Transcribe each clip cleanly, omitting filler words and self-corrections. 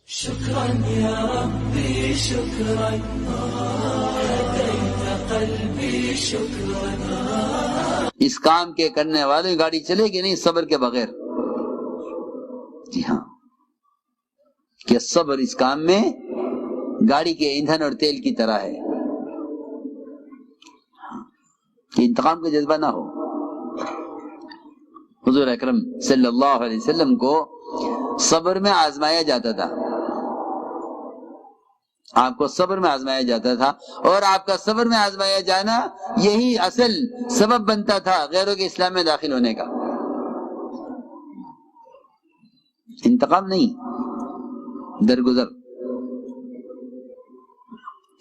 شكرا يا ربي شكرا هديت قلبي شكرا. اس کام کے کرنے والے گاڑی چلے گی نہیں صبر کے بغیر. جی ہاں کہ صبر اس کام میں گاڑی کے ایندھن اور تیل کی طرح ہے کہ انتقام کا جذبہ نہ ہو. حضور اکرم صلی اللہ علیہ وسلم کو صبر میں آزمایا جاتا تھا. آپ کو صبر میں آزمایا جاتا تھا اور آپ کا صبر میں آزمایا جانا یہی اصل سبب بنتا تھا غیروں کے اسلام میں داخل ہونے کا. انتقام نہیں، درگزر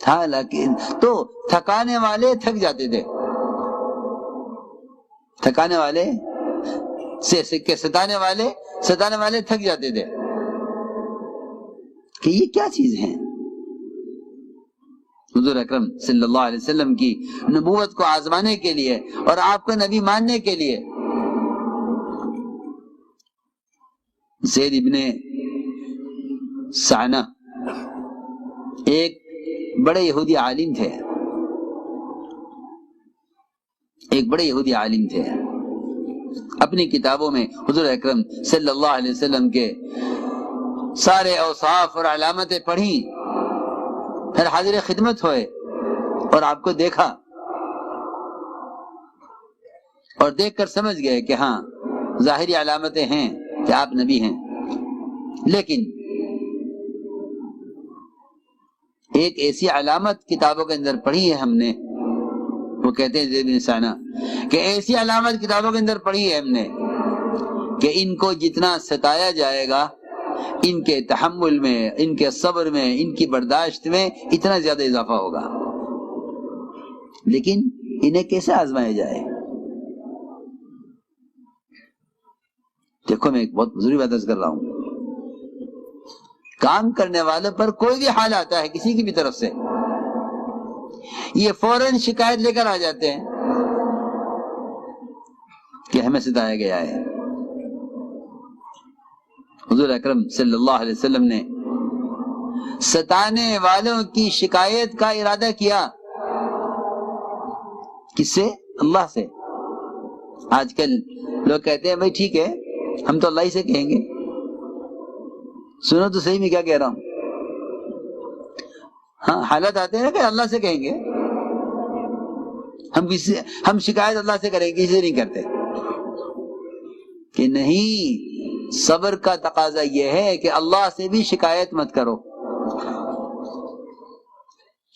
تھا. لیکن تو تھکانے والے تھک جاتے تھے، تھکانے والے ستانے والے تھک جاتے تھے کہ یہ کیا چیز ہے. حضور اکرم صلی اللہ علیہ وسلم کی نبوت کو آزمانے کے لیے اور آپ کو نبی ماننے کے لیے زید ابن سعنہ ایک بڑے یہودی عالم تھے، اپنی کتابوں میں حضور اکرم صلی اللہ علیہ وسلم کے سارے اوصاف اور علامتیں پڑھی. پھر حاضر خدمت ہوئے اور آپ کو دیکھا اور دیکھ کر سمجھ گئے کہ ہاں ظاہری علامتیں ہیں کہ آپ نبی ہیں. لیکن ایک ایسی علامت کتابوں کے اندر پڑھی ہے ہم نے، وہ کہتے ہیں زید بن سعنہ کہ ایسی علامت کتابوں کے اندر پڑھی ہے ہم نے کہ ان کو جتنا ستایا جائے گا ان کے تحمل میں، ان کے صبر میں، ان کی برداشت میں اتنا زیادہ اضافہ ہوگا. لیکن انہیں کیسے آزمایا جائے؟ دیکھو میں ایک بہت ضروری بات عرض کر رہا ہوں. کام کرنے والے پر کوئی بھی حال آتا ہے کسی کی بھی طرف سے، یہ فوراً شکایت لے کر آ جاتے ہیں کہ ہمیں ستایا گیا ہے. حضور اکرم صلی اللہ علیہ وسلم نے ستانے والوں کی شکایت کا ارادہ کیا. کس سے؟ اللہ سے. آج کل لوگ کہتے ہیں بھائی ٹھیک ہے ہم تو اللہ ہی سے کہیں گے. سنو تو صحیح میں کیا کہہ رہا ہوں. ہاں حالت آتے ہیں کہ اللہ سے کہیں گے، ہم شکایت اللہ سے کریں گے، کسی سے نہیں کرتے. کہ نہیں، صبر کا تقاضا یہ ہے کہ اللہ سے بھی شکایت مت کرو.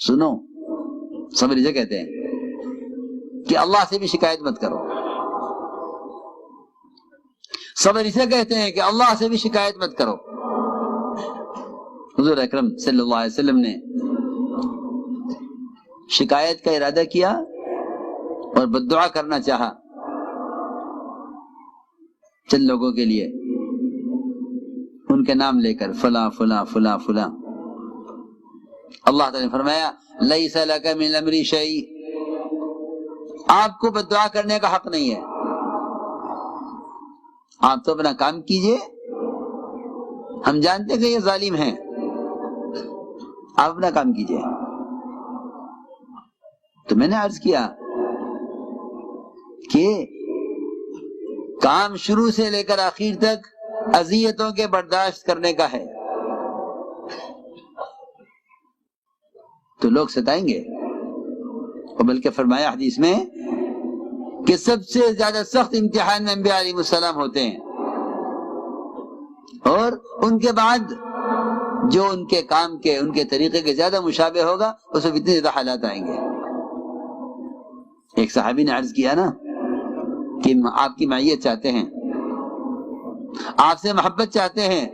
سنو، صبر اسے کہتے ہیں کہ اللہ سے بھی شکایت مت کرو. صبر اسے کہتے ہیں کہ اللہ سے بھی شکایت مت کرو. حضور اکرم صلی اللہ علیہ وسلم نے شکایت کا ارادہ کیا اور بددعا کرنا چاہا چند لوگوں کے لیے، ان کے نام لے کر فلاں فلاں فلاں فلاں. اللہ تعالی نے فرمایا لیس لک من الامر شیء، آپ کو بددعا کرنے کا حق نہیں ہے. آپ تو اپنا کام کیجئے، ہم جانتے کہ یہ ظالم ہیں، آپ اپنا کام کیجئے. تو میں نے عرض کیا کہ کام شروع سے لے کر آخر تک اذیتوں کے برداشت کرنے کا ہے. تو لوگ ستائیں گے، اور بلکہ فرمایا حدیث میں کہ سب سے زیادہ سخت امتحان میں انبیاء علیہ السلام ہوتے ہیں، اور ان کے بعد جو ان کے کام کے، ان کے طریقے کے زیادہ مشابہ ہوگا اس میں اتنے زیادہ حالات آئیں گے. ایک صحابی نے عرض کیا نا کہ آپ کی معیت چاہتے ہیں، آپ سے محبت چاہتے ہیں.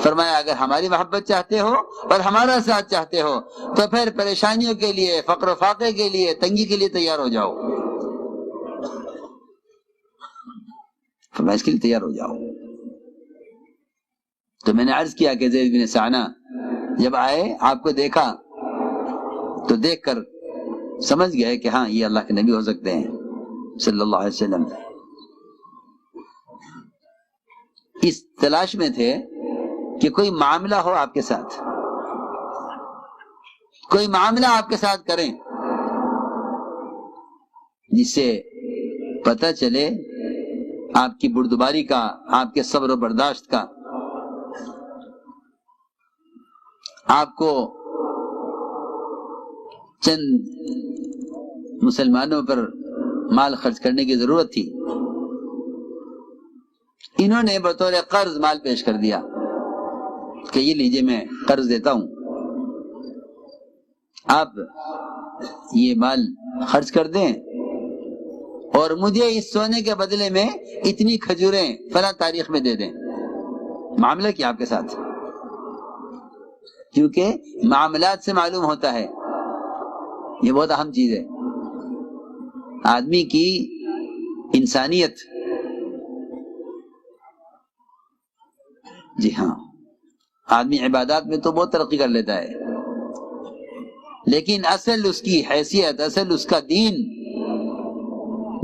فرمایا اگر ہماری محبت چاہتے ہو اور ہمارا ساتھ چاہتے ہو تو پھر پریشانیوں کے لیے، فقر و فاقے کے لیے، تنگی کے لیے تیار ہو جاؤ. فرمایا اس کے لیے تیار ہو جاؤ. تو میں نے عرض کیا کہ زید بن سعنہ جب آئے، آپ کو دیکھا تو دیکھ کر سمجھ گئے کہ ہاں یہ اللہ کے نبی ہو سکتے ہیں صلی اللہ علیہ وسلم. اس تلاش میں تھے کہ کوئی معاملہ ہو آپ کے ساتھ، کوئی معاملہ آپ کے ساتھ کریں جس سے پتہ چلے آپ کی بردباری کا، آپ کے صبر و برداشت کا، آپ کو چند مسلمانوں پر مال خرچ کرنے کی ضرورت تھی، انہوں نے بطور قرض مال پیش کر دیا کہ یہ لیجئے میں قرض دیتا ہوں، آپ یہ مال خرچ کر دیں اور مجھے اس سونے کے بدلے میں اتنی کھجوریں فلاں تاریخ میں دے دیں۔ معاملہ کیا آپ کے ساتھ؟ کیونکہ معاملات سے معلوم ہوتا ہے، یہ بہت اہم چیز ہے، آدمی کی انسانیت۔ جی ہاں، آدمی عبادات میں تو بہت ترقی کر لیتا ہے، لیکن اصل اس کی حیثیت، اصل اس کا دین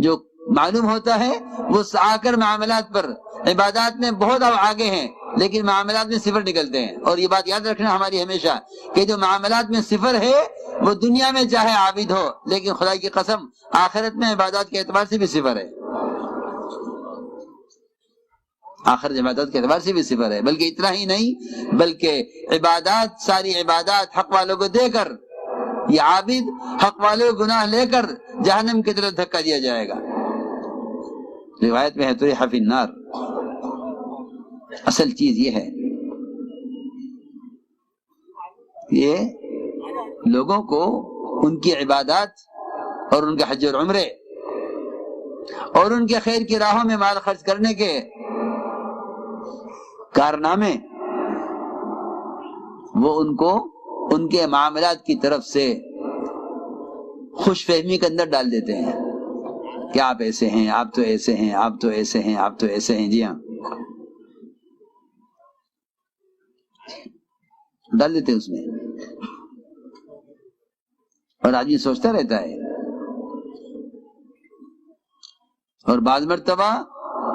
جو معلوم ہوتا ہے، وہ آ کر معاملات پر، عبادات میں بہت اب آگے ہیں لیکن معاملات میں صفر نکلتے ہیں۔ اور یہ بات یاد رکھنا ہماری ہمیشہ کہ جو معاملات میں صفر ہے وہ دنیا میں چاہے عابد ہو، لیکن خدا کی قسم آخرت میں عبادات کے اعتبار سے بھی صفر ہے، آخر عبادت کے اعتبار سے بھی صفر ہے۔ بلکہ اتنا ہی نہیں، بلکہ عبادات، ساری عبادات حق والوں کو دے کر یہ عابد حق والوں گناہ لے کر جہنم کی طرف دھکا دیا جائے گا۔ روایت میں ہے طرح فی النار۔ اصل چیز یہ ہے، یہ لوگوں کو ان کی عبادات اور ان کے حج اور عمرے اور ان کے خیر کی راہوں میں مال خرچ کرنے کے کارنامے، وہ ان کو ان کے معاملات کی طرف سے خوش فہمی کے اندر ڈال دیتے ہیں کہ آپ ایسے ہیں، آپ تو ایسے ہیں، آپ تو ایسے ہیں، آپ تو ایسے ہیں۔ جی ہاں، ڈال دیتے ہیں اس میں، اور آدمی سوچتا رہتا ہے۔ اور بعض مرتبہ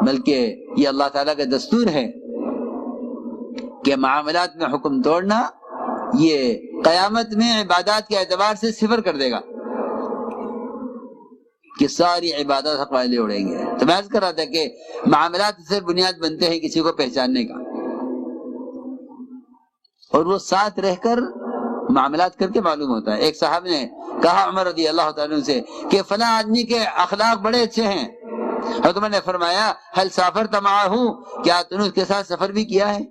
بلکہ یہ اللہ تعالیٰ کا دستور ہے کہ معاملات میں حکم توڑنا یہ قیامت میں عبادات کے اعتبار سے صفر کر دے گا، کہ ساری عبادت حق والے اڑیں گے۔ تو میں عرض کر رہا تھا کہ معاملات سے بنیاد بنتے ہیں کسی کو پہچاننے کا، اور وہ ساتھ رہ کر معاملات کر کے معلوم ہوتا ہے۔ ایک صاحب نے کہا عمر رضی اللہ تعالیٰ عنہ سے کہ فلاں آدمی کے اخلاق بڑے اچھے ہیں، حضرت عمر نے فرمایا حل سافرت معہ، کیا تم نے اس کے ساتھ سفر بھی کیا ہے،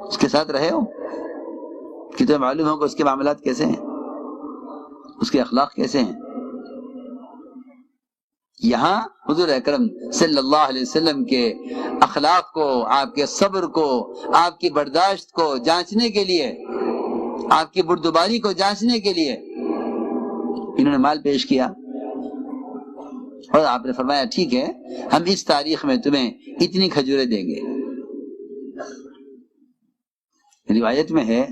اس کے ساتھ رہے ہو کہ تمہیں معلوم ہوگا اس کے معاملات کیسے ہیں، اس کے اخلاق کیسے ہیں۔ یہاں حضور اکرم صلی اللہ علیہ وسلم کے اخلاق کو، آپ کے صبر کو، آپ کی برداشت کو جانچنے کے لیے، آپ کی بردباری کو جانچنے کے لیے انہوں نے مال پیش کیا، اور آپ نے فرمایا ٹھیک ہے ہم اس تاریخ میں تمہیں اتنی کھجوریں دیں گے۔ روایت میں ہے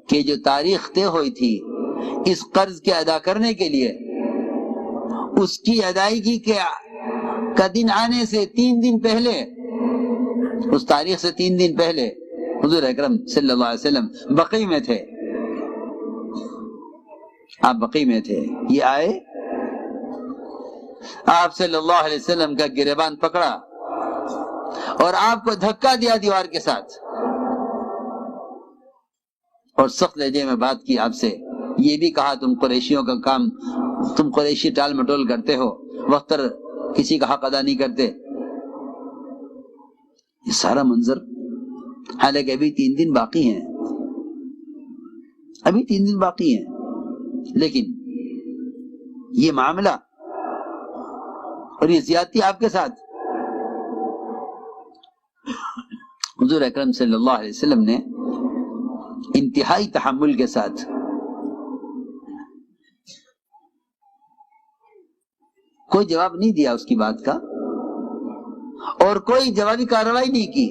کہ جو تاریخ طے ہوئی تھی اس قرض کے ادا کرنے کے لیے، اس کی ادائیگی کا دن آنے سے 3 دن پہلے، اس تاریخ سے 3 دن پہلے حضور اکرم صلی اللہ علیہ وسلم بقیع میں تھے۔ آپ بقیع میں تھے، یہ آئے، آپ صلی اللہ علیہ وسلم کا گریبان پکڑا اور آپ کو دھکا دیا دیوار کے ساتھ، اور سخت لہجے میں بات کی آپ سے، یہ بھی کہا تم قریشیوں کا کام، تم قریشی ٹال مٹول کرتے ہو، وقت پر کسی کا حق ادا نہیں کرتے۔ یہ سارا منظر، حالانکہ ابھی 3 دن باقی ہیں، ابھی 3 دن باقی ہیں، لیکن یہ معاملہ اور یہ زیادتی آپ کے ساتھ۔ حضور اکرم صلی اللہ علیہ وسلم نے انتہائی تحمل کے ساتھ کوئی جواب نہیں دیا اس کی بات کا، اور کوئی جوابی کارروائی نہیں کی،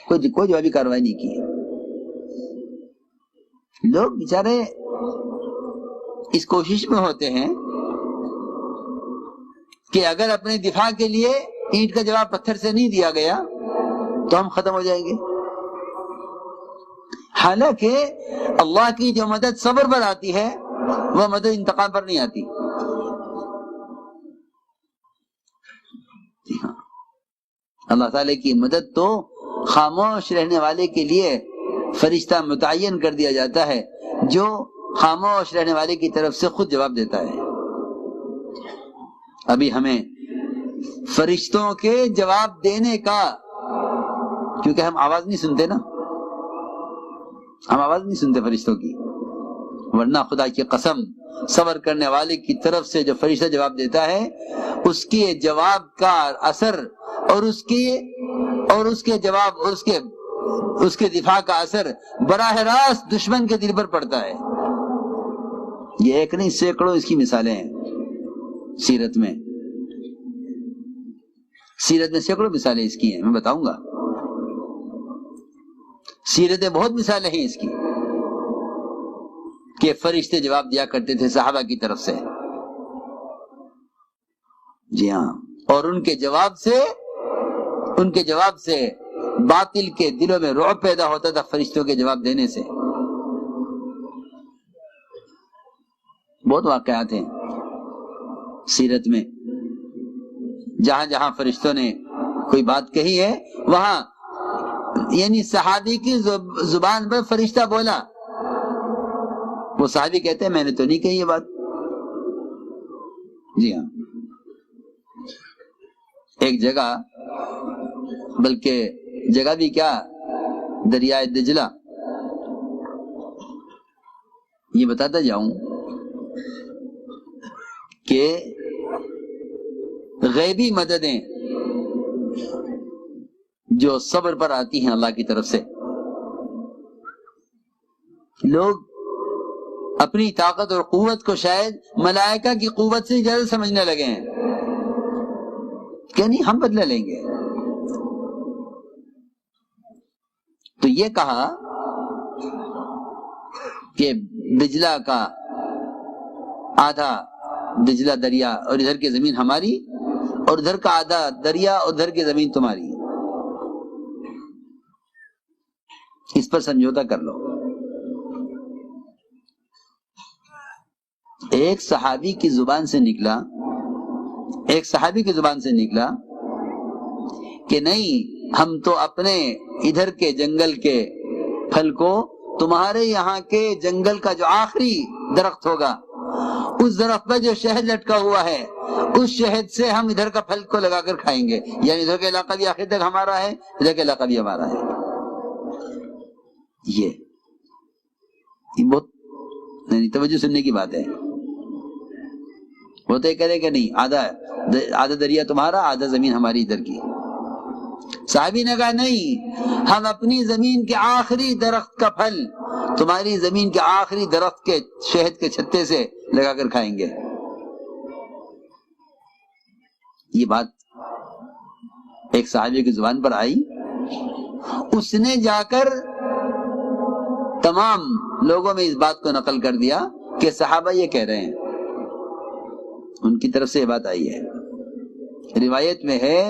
کوئی جوابی کارروائی نہیں کی۔ لوگ بیچارے اس کوشش میں ہوتے ہیں کہ اگر اپنے دفاع کے لیے اینٹ کا جواب پتھر سے نہیں دیا گیا تو ہم ختم ہو جائیں گے. حالانکہ اللہ کی جو مدد صبر پر آتی ہے وہ مدد انتقام پر نہیں آتی. اللہ تعالی کی مدد تو خاموش رہنے والے کے لیے فرشتہ متعین کر دیا جاتا ہے جو خاموش رہنے والے کی طرف سے خود جواب دیتا ہے. ابھی ہمیں فرشتوں کے جواب دینے کا، کیونکہ ہم آواز نہیں سنتے نا، ہم آواز نہیں سنتے فرشتوں کی، ورنہ خدا کی قسم صبر کرنے والے کی طرف سے جو فرشتہ جواب دیتا ہے اس کے جواب کا اثر اور اس کے جواب اور اس کے دفاع کا اثر براہ راست دشمن کے دل پر پڑتا ہے. یہ ایک نہیں سینکڑوں اس کی مثالیں ہیں. سیرت میں سینکڑوں مثالیں اس کی ہیں، میں بتاؤں گا. سیرتیں بہت مثالیں ہیں اس کی کہ فرشتے جواب دیا کرتے تھے صحابہ کی طرف سے. جی ہاں، اور ان کے جواب سے باطل کے دلوں میں رعب پیدا ہوتا تھا فرشتوں کے جواب دینے سے. بہت واقعات ہیں سیرت میں، جہاں جہاں فرشتوں نے کوئی بات کہی ہے وہاں یعنی صحابی کی زبان پر فرشتہ بولا، وہ صحابی کہتے ہیں میں نے تو نہیں کہی یہ بات. جی ہاں، ایک جگہ، بلکہ جگہ بھی کیا، دریائے دجلہ. یہ بتاتا جاؤں کہ غیبی مددیں جو صبر پر آتی ہیں اللہ کی طرف سے، لوگ اپنی طاقت اور قوت کو شاید ملائکہ کی قوت سے زیادہ سمجھنے لگے ہیں کہ نہیں ہم بدلہ لیں گے. تو یہ کہا کہ دجلہ کا آدھا دجلہ دریا اور ادھر کی زمین ہماری، اور ادھر کا آدھا دریا اور ادھر کی زمین تمہاری، اس پر سمجھوتا کر لو. ایک صحابی کی زبان سے نکلا کہ نہیں، ہم تو اپنے ادھر کے جنگل کے پھل کو تمہارے یہاں کے جنگل کا جو آخری درخت ہوگا اس درخت پر جو شہد لٹکا ہوا ہے اس شہد سے ہم ادھر کا پھل کو لگا کر کھائیں گے. یعنی ادھر کا علاقہ بھی آخر تک ہمارا ہے، ادھر کا علاقہ بھی ہمارا ہے. یہ بہت توجہ سننے کی بات ہے. وہ تو کہہ رہے کہ نہیں، آدھا دریا تمہارا، آدھا زمین ہماری ادھر کی. صحابی نے کہا نہیں، ہم اپنی زمین کے آخری درخت کا پھل تمہاری زمین کے آخری درخت کے شہد کے چھتے سے لگا کر کھائیں گے. یہ بات ایک صحابی کی زبان پر آئی، اس نے جا کر تمام لوگوں میں اس بات کو نقل کر دیا کہ صحابہ یہ کہہ رہے ہیں. ان کی طرف سے یہ بات آئی ہے. روایت میں ہے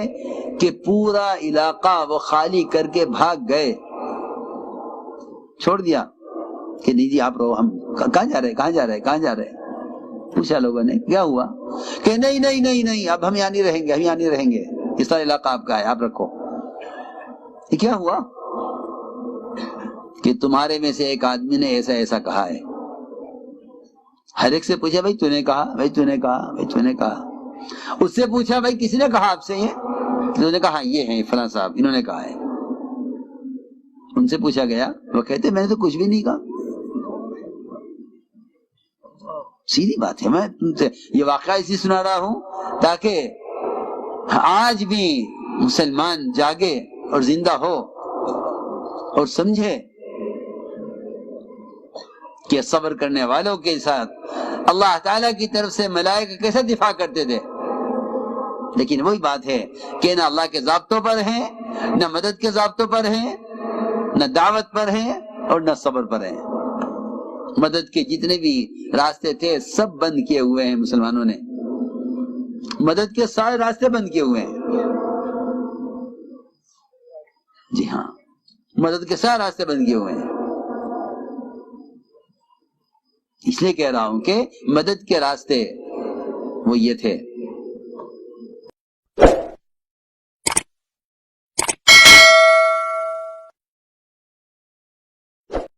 کہ پورا علاقہ وہ خالی کر کے بھاگ گئے، چھوڑ دیا کہ نہیں جی آپ رہو، ہم کہاں جا رہے. پوچھا لوگوں نے کیا ہوا، کہ نہیں اب ہم یہاں نہیں رہیں گے، اس طرح علاقہ آپ کا ہے، آپ رکھو. یہ کیا ہوا کہ تمہارے میں سے ایک آدمی نے ایسا کہا ہے. ہر ایک سے پوچھا بھائی تو نے کہا. اس سے پوچھا بھائی کسی نے کہا آپ سے یہ؟ انہوں نے کہا یہ ہیں فلاں صاحب، انہوں نے کہا ہے. ان سے پوچھا گیا، وہ کہتے میں نے تو کچھ بھی نہیں کہا. سیدھی بات ہے. میں تم سے یہ واقعہ اسی سنا رہا ہوں تاکہ آج بھی مسلمان جاگے اور زندہ ہو اور سمجھے کہ صبر کرنے والوں کے ساتھ اللہ تعالیٰ کی طرف سے ملائکہ کیسے دفاع کرتے تھے. لیکن وہی بات ہے کہ نہ اللہ کے ضابطوں پر ہیں، نہ مدد کے ضابطوں پر ہیں، نہ دعوت پر ہیں اور نہ صبر پر ہیں. مدد کے جتنے بھی راستے تھے سب بند کیے ہوئے ہیں مسلمانوں نے. مدد کے سارے راستے بند کیے ہوئے ہیں. جی ہاں، مدد کے سارے راستے بند کیے ہوئے ہیں. اس لیے کہہ رہا ہوں کہ مدد کے راستے وہ یہ تھے